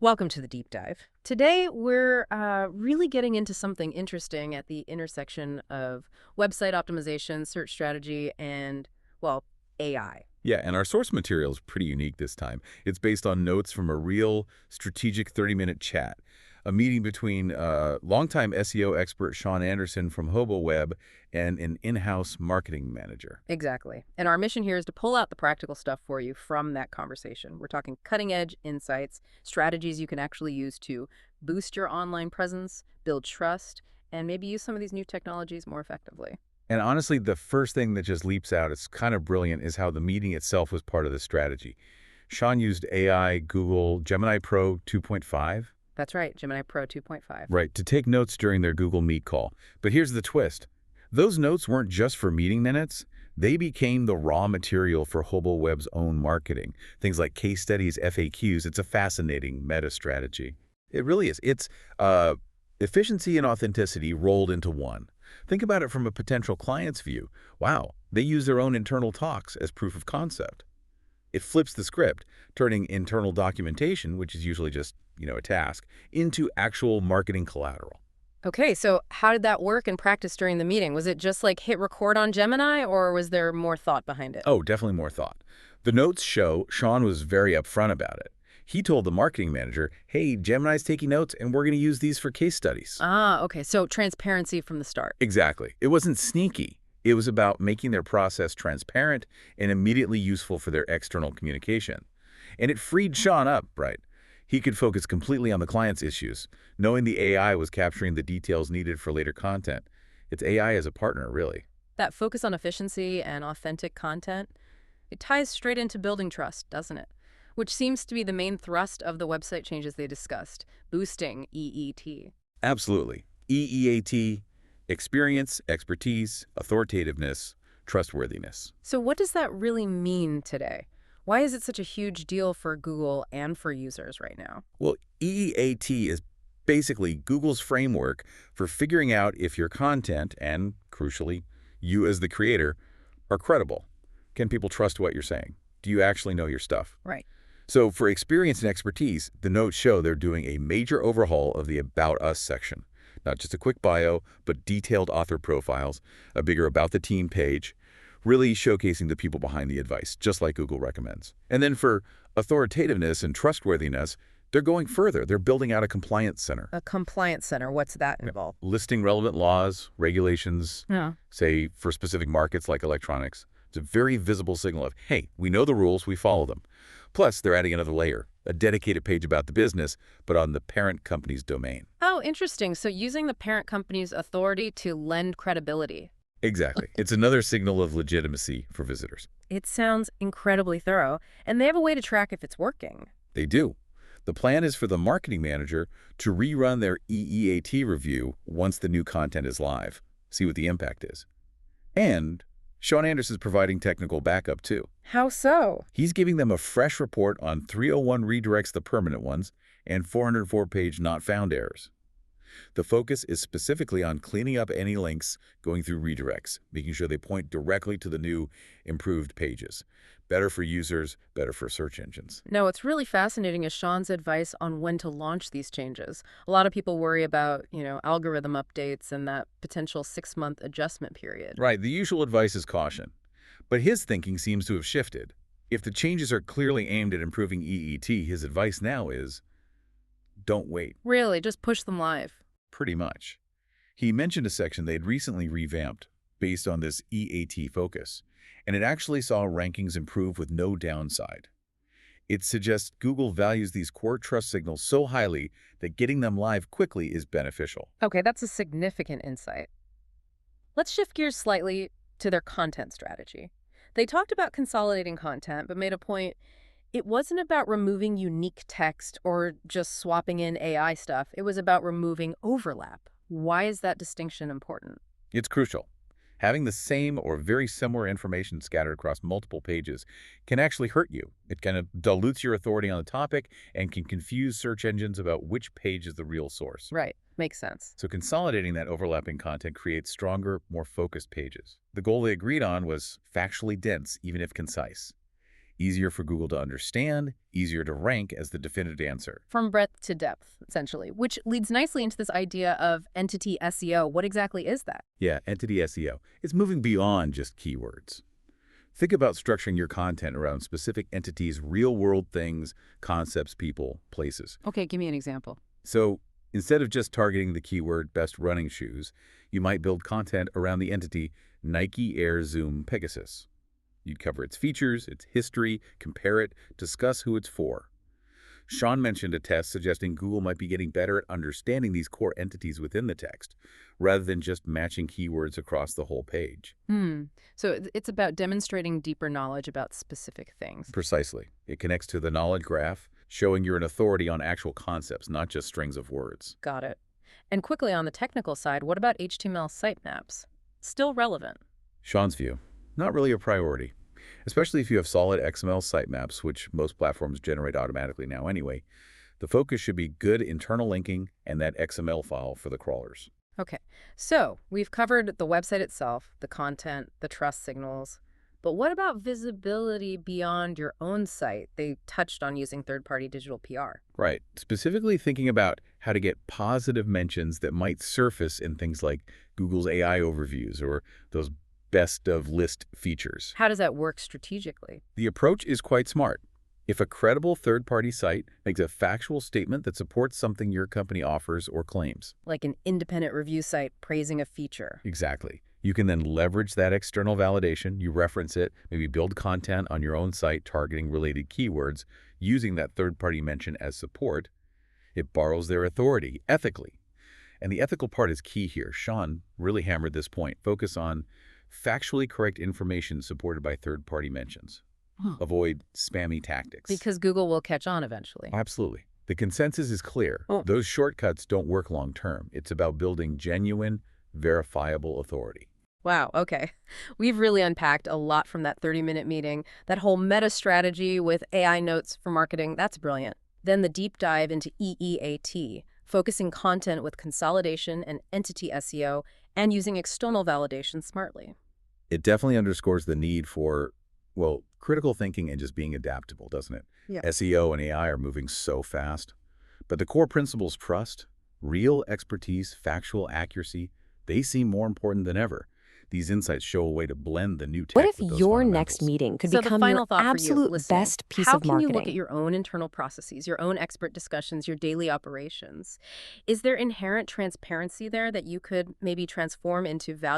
Welcome to the deep dive. Today, we're really getting into something interesting at the intersection of website optimization, search strategy, and, well, AI. Yeah, and our source material is pretty unique this time. It's based on notes from a real strategic 30-minute chat, a meeting between longtime SEO expert Shaun Anderson from Hobo Web and an in-house marketing manager. Exactly. And our mission here is to pull out the practical stuff for you from that conversation. We're talking cutting-edge insights, strategies you can actually use to boost your online presence, build trust, and maybe use some of these new technologies more effectively. And honestly, the first thing that just leaps out, it's kind of brilliant, is how the meeting itself was part of the strategy. Shaun used AI, Google, Gemini Pro 2.5, That's right, Gemini Pro 2.5. right, to take notes during their Google Meet call. But here's the twist. Those notes weren't just for meeting minutes. They became the raw material for Hobo Web's own marketing. Things like case studies, FAQs. It's a fascinating meta strategy. It really is. It's efficiency and authenticity rolled into one. Think about it from a potential client's view. Wow, they use their own internal talks as proof of concept. It flips the script, turning internal documentation, which is usually just, a task, into actual marketing collateral. Okay, so how did that work in practice during the meeting? Was it just like hit record on Gemini, or was there more thought behind it? Oh, definitely more thought. The notes show Shaun was very upfront about it. He told the marketing manager, hey, Gemini's taking notes, and we're going to use these for case studies. Ah, okay, so transparency from the start. Exactly. It wasn't sneaky. It was about making their process transparent and immediately useful for their external communication. And it freed Shaun up, right? He could focus completely on the client's issues, knowing the AI was capturing the details needed for later content. It's AI as a partner, really. That focus on efficiency and authentic content, it ties straight into building trust, doesn't it? Which seems to be the main thrust of the website changes they discussed, boosting EET. Absolutely. EEAT, experience, expertise, authoritativeness, trustworthiness. So what does that really mean today? Why is it such a huge deal for Google and for users right now? Well, EEAT is basically Google's framework for figuring out if your content and, crucially, you as the creator, are credible. Can people trust what you're saying? Do you actually know your stuff? Right. So for experience and expertise, the notes show they're doing a major overhaul of the About Us section. Not just a quick bio, but detailed author profiles, a bigger About the Team page, really showcasing the people behind the advice, just like Google recommends. And then for authoritativeness and trustworthiness, they're going further. They're building out a compliance center. A compliance center, what's that involve? Listing relevant laws, regulations, Yeah. say for specific markets like electronics. It's a very visible signal of, hey, we know the rules, we follow them. Plus, they're adding another layer, a dedicated page about the business, but on the parent company's domain. Oh, interesting. So using the parent company's authority to lend credibility. Exactly. It's another signal of legitimacy for visitors. It sounds incredibly thorough, and they have a way to track if it's working. They do. The plan is for the marketing manager to rerun their EEAT review once the new content is live, see what the impact is. And Shaun Anderson is providing technical backup, too. How so? He's giving them a fresh report on 301 redirects, the permanent ones, and 404-page not found errors. The focus is specifically on cleaning up any links going through redirects, making sure they point directly to the new, improved pages. Better for users, better for search engines. No, what's really fascinating is Shaun's advice on when to launch these changes. A lot of people worry about, algorithm updates and that potential 6-month adjustment period. Right, the usual advice is caution. But his thinking seems to have shifted. If the changes are clearly aimed at improving EET, his advice now is, don't wait. Really, just push them live. Pretty much. He mentioned a section they'd recently revamped based on this EAT focus, and it actually saw rankings improve with no downside. It suggests Google values these core trust signals so highly that getting them live quickly is beneficial. Okay, that's a significant insight. Let's shift gears slightly to their content strategy. They talked about consolidating content, but made a point it wasn't about removing unique text or just swapping in AI stuff. It was about removing overlap. Why is that distinction important? It's crucial. Having the same or very similar information scattered across multiple pages can actually hurt you. It kind of dilutes your authority on the topic and can confuse search engines about which page is the real source. Right. Makes sense. So consolidating that overlapping content creates stronger, more focused pages. The goal they agreed on was factually dense, even if concise. Easier for Google to understand, easier to rank as the definitive answer. From breadth to depth, essentially, which leads nicely into this idea of entity SEO. What exactly is that? Yeah, entity SEO. It's moving beyond just keywords. Think about structuring your content around specific entities, real-world things, concepts, people, places. Okay, give me an example. So instead of just targeting the keyword best running shoes, you might build content around the entity Nike Air Zoom Pegasus. You'd cover its features, its history, compare it, discuss who it's for. Shaun mentioned a test suggesting Google might be getting better at understanding these core entities within the text, rather than just matching keywords across the whole page. So it's about demonstrating deeper knowledge about specific things. Precisely. It connects to the knowledge graph, showing you're an authority on actual concepts, not just strings of words. Got it. And quickly on the technical side, what about HTML sitemaps? Still relevant. Shaun's view, not really a priority. Especially if you have solid XML sitemaps, which most platforms generate automatically now anyway. The focus should be good internal linking and that XML file for the crawlers. Okay, so we've covered the website itself, the content, the trust signals. But what about visibility beyond your own site? They touched on using third-party digital PR. Right. Specifically thinking about how to get positive mentions that might surface in things like Google's AI overviews or those best of list features. How does that work strategically? The approach is quite smart. If a credible third-party site makes a factual statement that supports something your company offers or claims. Like an independent review site praising a feature. Exactly. You can then leverage that external validation, you reference it, maybe build content on your own site targeting related keywords, using that third-party mention as support. It borrows their authority ethically. And the ethical part is key here. Shaun really hammered this point. Focus on factually correct information supported by third-party mentions. Avoid spammy tactics. Because Google will catch on eventually. Absolutely. The consensus is clear. Those shortcuts don't work long-term. It's about building genuine, verifiable authority. Wow, okay. We've really unpacked a lot from that 30-minute meeting. That whole meta strategy with AI notes for marketing, that's brilliant. Then the deep dive into EEAT, focusing content with consolidation and entity SEO, and using external validation smartly. It definitely underscores the need for, well, critical thinking and just being adaptable, doesn't it? Yeah. SEO and AI are moving so fast. But the core principles, trust, real expertise, factual accuracy, they seem more important than ever. These insights show a way to blend the new tech What if with those your fundamentals. next meeting could So the become final your thought for you, absolute listening, best piece how of can marketing? you look at your own internal processes, your own expert discussions, your daily operations? Is there inherent transparency there that you could maybe transform into value?